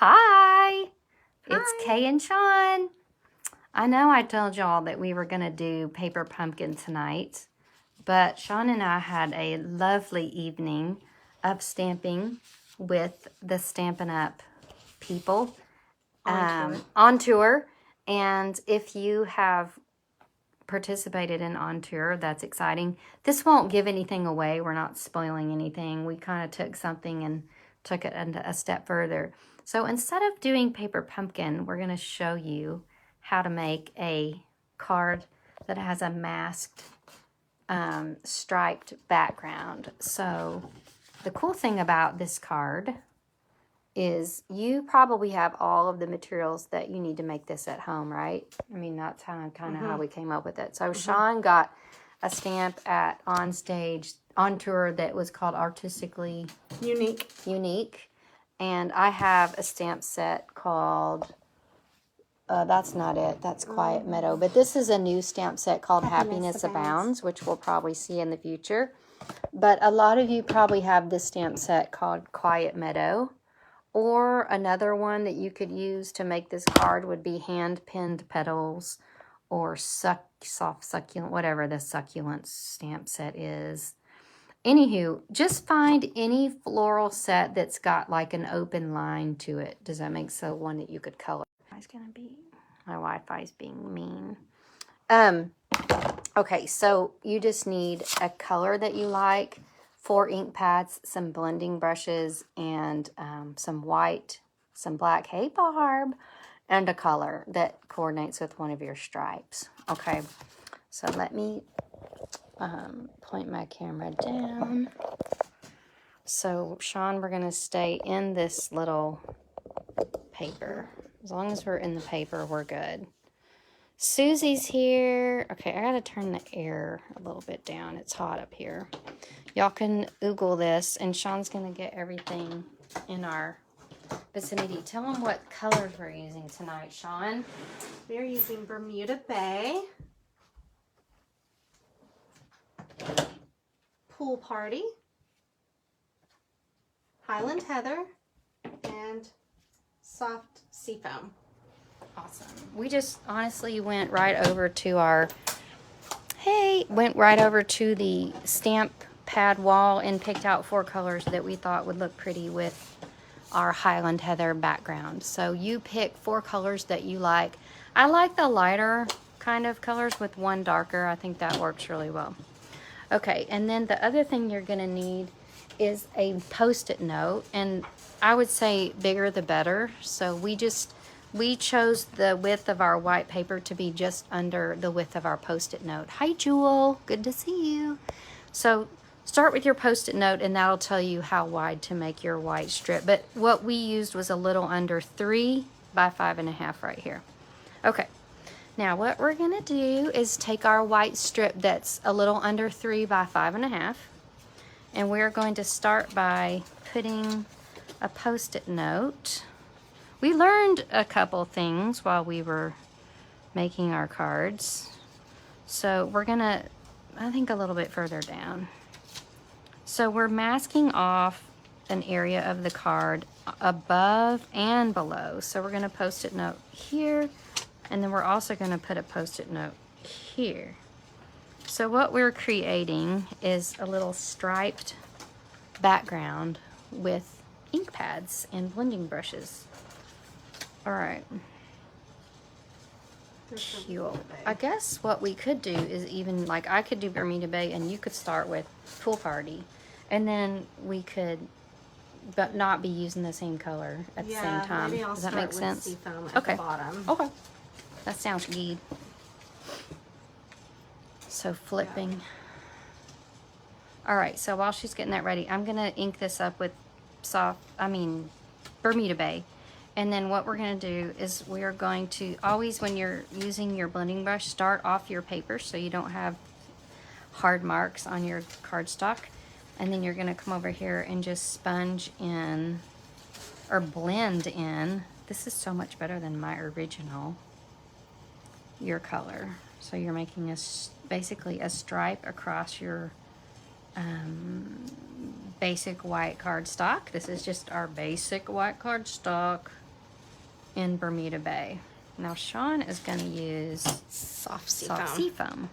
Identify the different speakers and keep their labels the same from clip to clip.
Speaker 1: Hi, it's Kay and Shawn. I know I told y'all that we were going to do paper pumpkin tonight, but Shawn and I had a lovely evening of stamping with the Stampin' Up! People on tour. And if you have participated in On Tour, that's exciting. This won't give anything away. We're not spoiling anything. We kind of took something and took it a step further. So instead of doing paper pumpkin, we're going to show you how to make a card that has a masked striped background. So the cool thing about this card is you probably have all of the materials that you need to make this at home, right? I mean, that's kind of how we came up with it. So Shawn got a stamp on tour that was called Artistically Unique. And I have a stamp set called, that's not it, that's Quiet Meadow. But this is a new stamp set called Happiness Abounds, which we'll probably see in the future. But a lot of you probably have this stamp set called Quiet Meadow. Or another one that you could use to make this card would be hand-pinned petals or soft succulent, whatever the succulent stamp set is. Anywho, just find any floral set that's got like an open line to it. Does that make sense? One that you could color. My Wi-Fi's being mean. Okay, so you just need a color that you like, 4 ink pads, some blending brushes, and some white, some black, hey Barb, and a color that coordinates with one of your stripes. Okay, so let me point my camera down. So Shawn, we're going to stay in this little paper. As long as we're in the paper, we're good. Susie's here. Okay, I gotta turn the air a little bit down. It's hot up here. Y'all can Google this, and Shawn's gonna get everything in our vicinity. Tell them what colors we're using tonight, Shawn.
Speaker 2: We're using Bermuda Bay, Pool Party, Highland Heather, and Soft Seafoam.
Speaker 1: Awesome. We just honestly went right over to the stamp pad wall and picked out 4 colors that we thought would look pretty with our Highland Heather background. So you pick 4 colors that you like. I like the lighter kind of colors with one darker. I think that works really well. Okay, and then the other thing you're gonna need is a Post-it note, and I would say bigger the better. So we chose the width of our white paper to be just under the width of our Post-it note. Hi, Jewel. Good to see you. So start with your Post-it note, and that'll tell you how wide to make your white strip. But what we used was a little under 3 by 5.5 right here. Okay. Now what we're going to do is take our white strip that's a little under 3 by 5.5, and we're going to start by putting a Post-it note. We learned a couple things while we were making our cards. So we're gonna, I think, a little bit further down. So we're masking off an area of the card above and below. So we're gonna Post-it note here, and then we're also gonna put a Post-it note here. So what we're creating is a little striped background with ink pads and blending brushes. All right. Cool. I guess what we could do is even, like, I could do Bermuda Bay and you could start with Pool Party, and then we could but not be using the same color at the same time.
Speaker 2: Maybe I'll
Speaker 1: Does that make sense?
Speaker 2: Seafoam at the bottom.
Speaker 1: Okay. That sounds good. So flipping. Yeah. All right, so while she's getting that ready, I'm gonna ink this up with Bermuda Bay. And then what we're going to do is we are going to always, when you're using your blending brush, start off your paper so you don't have hard marks on your cardstock. And then you're going to come over here and just sponge in or blend in. This is so much better than my original, your color. So you're making basically a stripe across your basic white cardstock. This is just our basic white cardstock. in Bermuda Bay. Now Shawn is going to use
Speaker 2: Soft
Speaker 1: soft sea foam.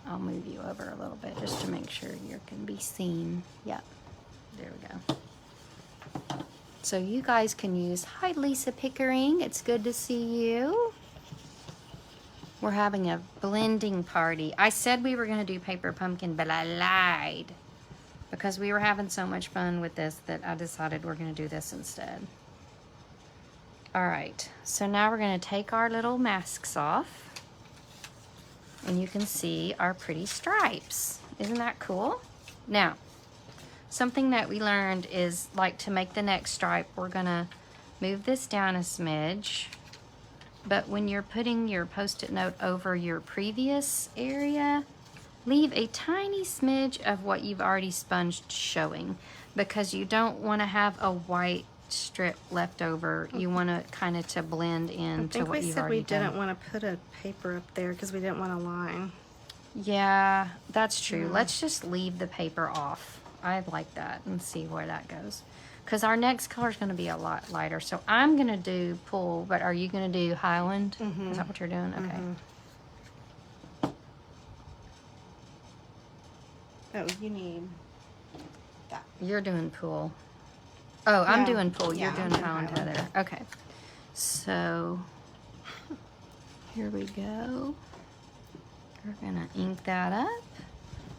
Speaker 1: I'll move you over a little bit just to make sure you can be seen. Yep, there we go. So you guys can use, hi Lisa Pickering, it's good to see you. We're having a blending party. I said we were going to do paper pumpkin, but I lied. Because we were having so much fun with this that I decided we're going to do this instead. All right, so now we're going to take our little masks off. And you can see our pretty stripes. Isn't that cool? Now, something that we learned is, like, to make the next stripe, we're going to move this down a smidge. But when you're putting your Post-it note over your previous area, leave a tiny smidge of what you've already sponged showing, because you don't want to have a white strip left over. You want to kind of to blend in to what you've already done.
Speaker 2: we didn't want to put a paper up there because we didn't want a line.
Speaker 1: Yeah, that's true. Let's just leave the paper off. I like that, and see where that goes. Because our next color is going to be a lot lighter. So I'm going to do Pool, but are you going to do Highland? Is that what you're doing? Okay.
Speaker 2: Oh, you need that.
Speaker 1: You're doing Pool. Oh, I'm doing Pool.
Speaker 2: Yeah,
Speaker 1: You're doing
Speaker 2: I'm doing
Speaker 1: Highland
Speaker 2: Highland.
Speaker 1: Heather. Okay. So here we go. We're going to ink that up.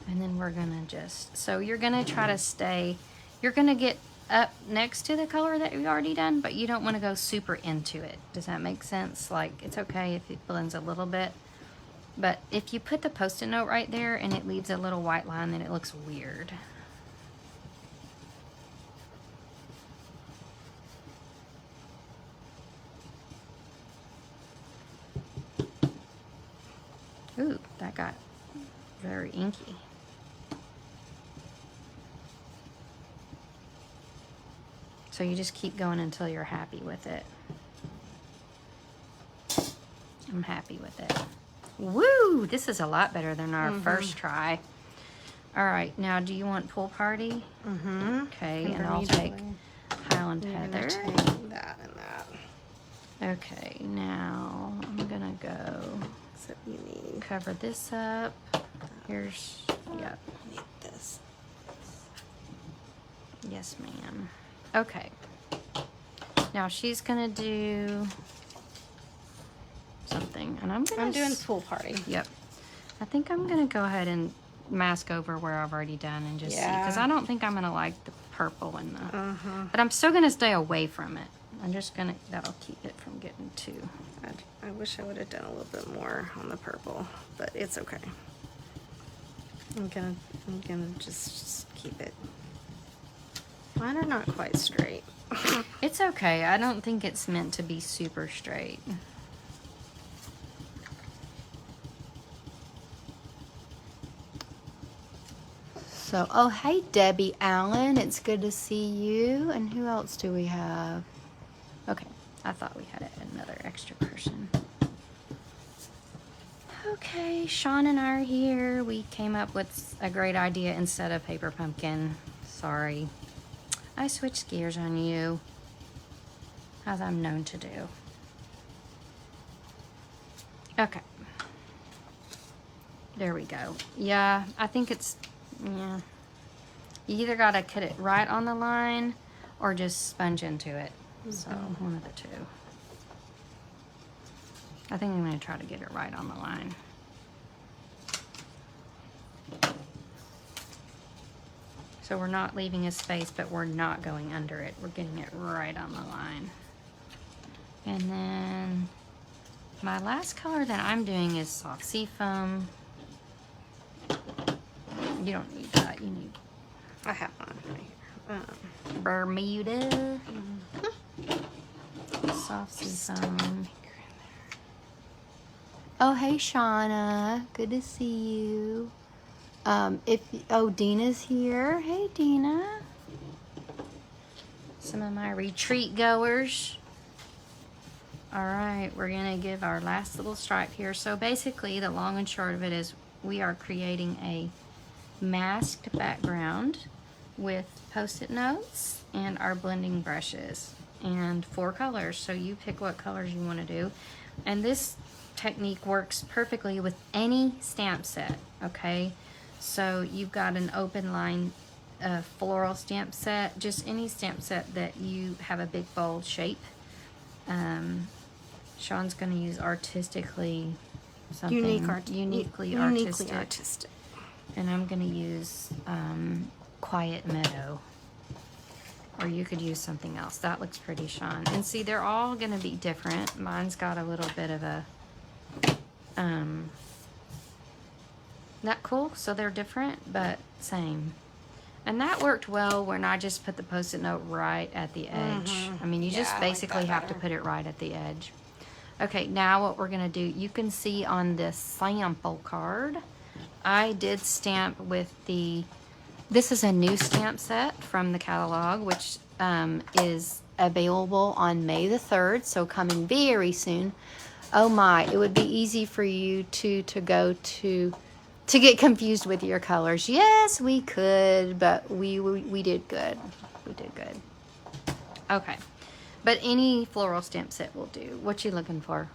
Speaker 1: And then we're going to just, so you're going to try to stay, you're going to get up next to the color that we've already done, but you don't want to go super into it. Does that make sense? Like, it's okay if it blends a little bit, but if you put the Post-it note right there and it leaves a little white line, then it looks weird. Ooh, that got very inky. So you just keep going until you're happy with it. I'm happy with it. Woo! This is a lot better than our first try. All right, now do you want Pool Party? Okay, and I'll take Highland Heather.
Speaker 2: Take that and that.
Speaker 1: Okay, now I'm gonna go
Speaker 2: So you need
Speaker 1: cover this up. Here's, yep.
Speaker 2: need this.
Speaker 1: Yes, ma'am. Okay. Now she's gonna do something, and I'm doing
Speaker 2: Pool Party.
Speaker 1: Yep. I think I'm gonna go ahead and mask over where I've already done and just see, because
Speaker 2: Yeah.
Speaker 1: I don't think I'm gonna like the purple and the. But I'm still gonna stay away from it. I'm just gonna. That'll keep it from getting too.
Speaker 2: I wish I would have done a little bit more on the purple, but it's okay. I'm gonna just keep it. Mine are not quite straight.
Speaker 1: It's okay. I don't think it's meant to be super straight. So, oh, hey, Debbie Allen. It's good to see you. And who else do we have? Okay, I thought we had another extra person. Okay, Shawn and I are here. We came up with a great idea instead of paper pumpkin. Sorry. I switched gears on you, as I'm known to do. Okay. There we go. Yeah, I think it's, yeah. You either gotta cut it right on the line or just sponge into it. So, one of the two. I think I'm gonna try to get it right on the line. So we're not leaving a space, but we're not going under it. We're getting it right on the line. And then my last color that I'm doing is soft sea foam. You don't need that. You need
Speaker 2: I have one right here.
Speaker 1: Bermuda. Soft sea foam. Oh, hey, Shauna. Good to see you. Dina's here. Hey, Dina. Some of my retreat goers. All right, we're gonna give our last little stripe here. So basically, the long and short of it is we are creating a masked background with Post-it notes and our blending brushes. and 4 colors. So you pick what colors you want to do. And this technique works perfectly with any stamp set, okay? So you've got an open line floral stamp set, just any stamp set that you have a big bold shape. Shawn's going to use artistically something uniquely artistic. And I'm going to use Quiet Meadow. Or you could use something else. That looks pretty, Shawn. And see, they're all going to be different. Mine's got a little bit of a... Not cool? So they're different, but same. And that worked well when I just put the Post-it note right at the edge. I mean, you just basically have to put it right at the edge. Okay, now what we're going to do, you can see on this sample card, I did stamp with the, this is a new stamp set from the catalog, which is available on May the 3rd, so coming very soon. Oh my, it would be easy for you to get confused with your colors. Yes, we could, but we did good. We did good. Okay. But any floral stamp set will do. What you looking for?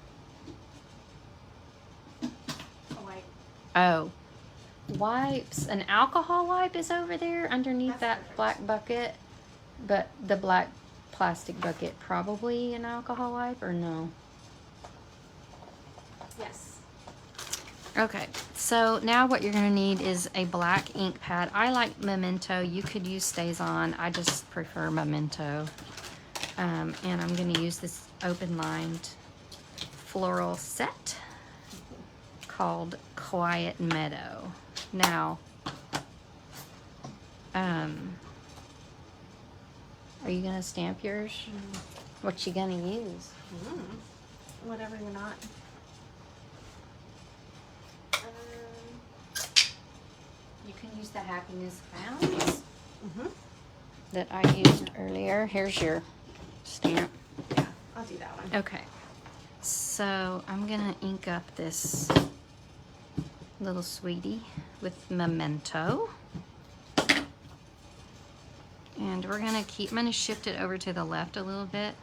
Speaker 2: White.
Speaker 1: Oh. Wipes. An alcohol wipe is over there underneath that black bucket. But the black plastic bucket, probably an alcohol wipe or no?
Speaker 2: Yes.
Speaker 1: Okay, so now what you're gonna need is a black ink pad. I like Memento. You could use Stays On. I just prefer Memento. And I'm gonna use this open-lined floral set called Quiet Meadow. Now, are you gonna stamp yours? What you gonna use?
Speaker 2: Whatever you're not.
Speaker 1: You can use the Happiness Abounds that I used earlier. Here's your stamp.
Speaker 2: Yeah, I'll do that one.
Speaker 1: Okay, so I'm gonna ink up this little sweetie with Memento. And we're gonna I'm gonna shift it over to the left a little bit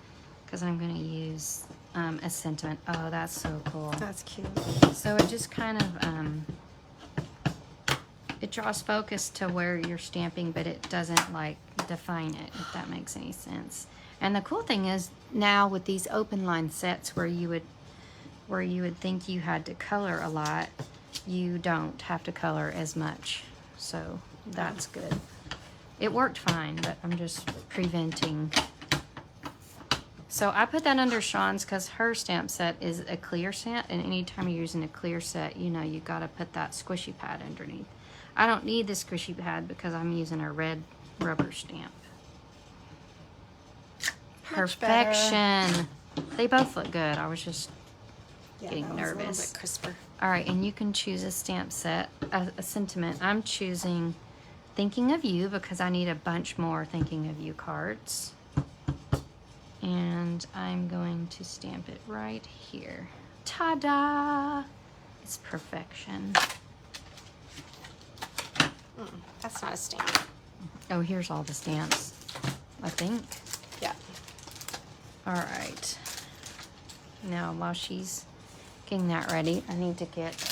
Speaker 1: because I'm gonna use a sentiment. Oh, that's so cool.
Speaker 2: That's cute.
Speaker 1: So it just kind of, it draws focus to where you're stamping, but it doesn't like define it, if that makes any sense. And the cool thing is now with these open line sets where you would think you had to color a lot, you don't have to color as much. So that's good. It worked fine, but I'm just preventing. So I put that under Shawn's because her stamp set is a clear set, and anytime you're using a clear set, you know, you gotta put that squishy pad underneath. I don't need the squishy pad because I'm using a red rubber stamp. Perfection. They both look good. I was just getting nervous.
Speaker 2: A little bit crisper.
Speaker 1: All right, and you can choose a stamp set, a sentiment. I'm choosing Thinking of You because I need a bunch more Thinking of You cards. And I'm going to stamp it right here. Ta-da! It's perfection.
Speaker 2: That's not a stamp.
Speaker 1: Oh, here's all the stamps, I think.
Speaker 2: Yeah.
Speaker 1: All right. Now, while she's getting that ready, I need to get a...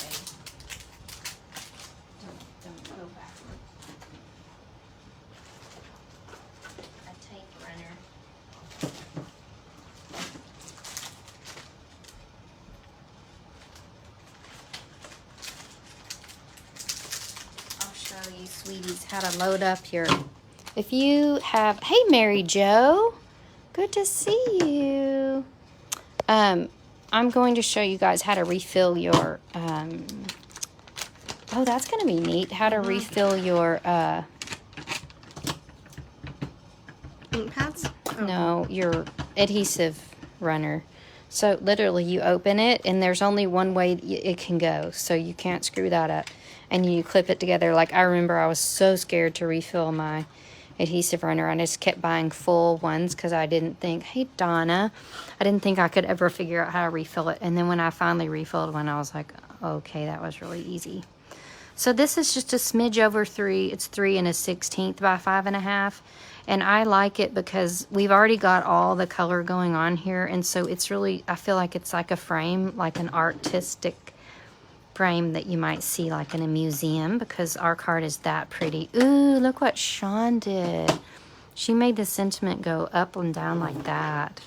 Speaker 1: Don't go backward. A tape runner. I'll show you, sweeties, how to load up your... If you have... Hey, Mary Jo. Good to see you. I'm going to show you guys how to refill your... oh, that's going to be neat. How to refill your...
Speaker 2: ink pads? Oh.
Speaker 1: No, your adhesive runner. So literally you open it and there's only one way it can go. So you can't screw that up. And you clip it together. Like I remember I was so scared to refill my adhesive runner. I just kept buying full ones because I didn't think, hey Donna, I didn't think I could ever figure out how to refill it. And then when I finally refilled one, I was like, okay, that was really easy. So this is just a smidge over 3. It's 3 1/16 by 5 1/2. And I like it because we've already got all the color going on here. And so it's really, I feel like it's like a frame, like an artistic frame that you might see like in a museum, because our card is that pretty. Ooh, look what Shawn did. She made the sentiment go up and down like that.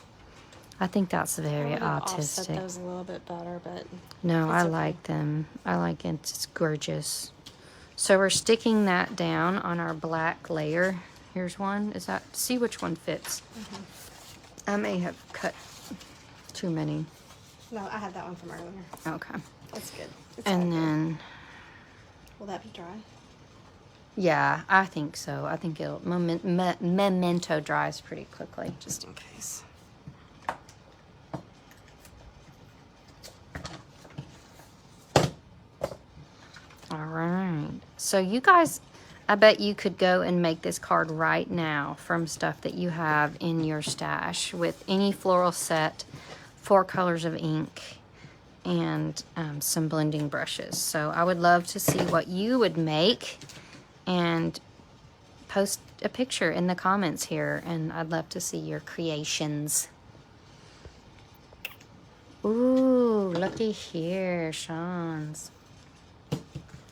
Speaker 1: I think that's very
Speaker 2: Offset
Speaker 1: autistic.
Speaker 2: those a little bit better, but
Speaker 1: No, I
Speaker 2: okay.
Speaker 1: like them. I like it. It's gorgeous. So we're sticking that down on our black layer. Here's one. Is that, see which one fits. I may have cut too many.
Speaker 2: No, I had that one from earlier.
Speaker 1: Okay.
Speaker 2: That's good. It's all
Speaker 1: And
Speaker 2: good.
Speaker 1: then,
Speaker 2: Will that be dry?
Speaker 1: yeah, I think so. I think it'll, memento dries pretty quickly.
Speaker 2: Just in case.
Speaker 1: All right. So you guys, I bet you could go and make this card right now from stuff that you have in your stash with any floral set, 4 colors of ink, and some blending brushes. So I would love to see what you would make, and post a picture in the comments here, and I'd love to see your creations. Ooh, looky here, Shawn's.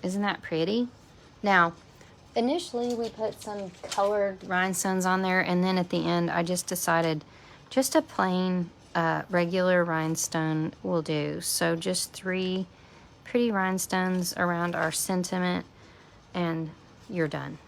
Speaker 1: Isn't that pretty? Now, initially we put some colored rhinestones on there, and then at the end I just decided just a plain regular rhinestone will do. So just 3 pretty rhinestones around our sentiment, and you're done.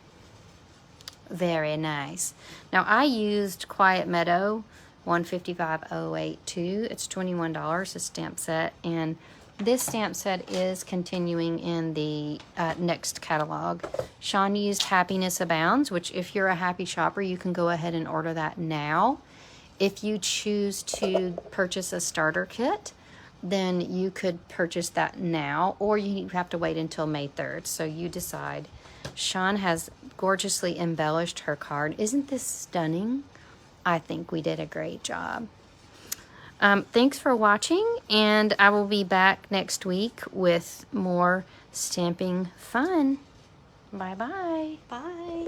Speaker 1: Very nice. Now I used Quiet Meadow 155.082. It's $21, a stamp set, and this stamp set is continuing in the next catalog. Shawn used Happiness Abounds, which if you're a happy shopper, you can go ahead and order that now. If you choose to purchase a starter kit, then you could purchase that now, or you have to wait until May 3rd. So you decide. Shawn has gorgeously embellished her card. Isn't this stunning? I think we did a great job. Thanks for watching, and I will be back next week with more stamping fun. Bye-bye.
Speaker 2: Bye.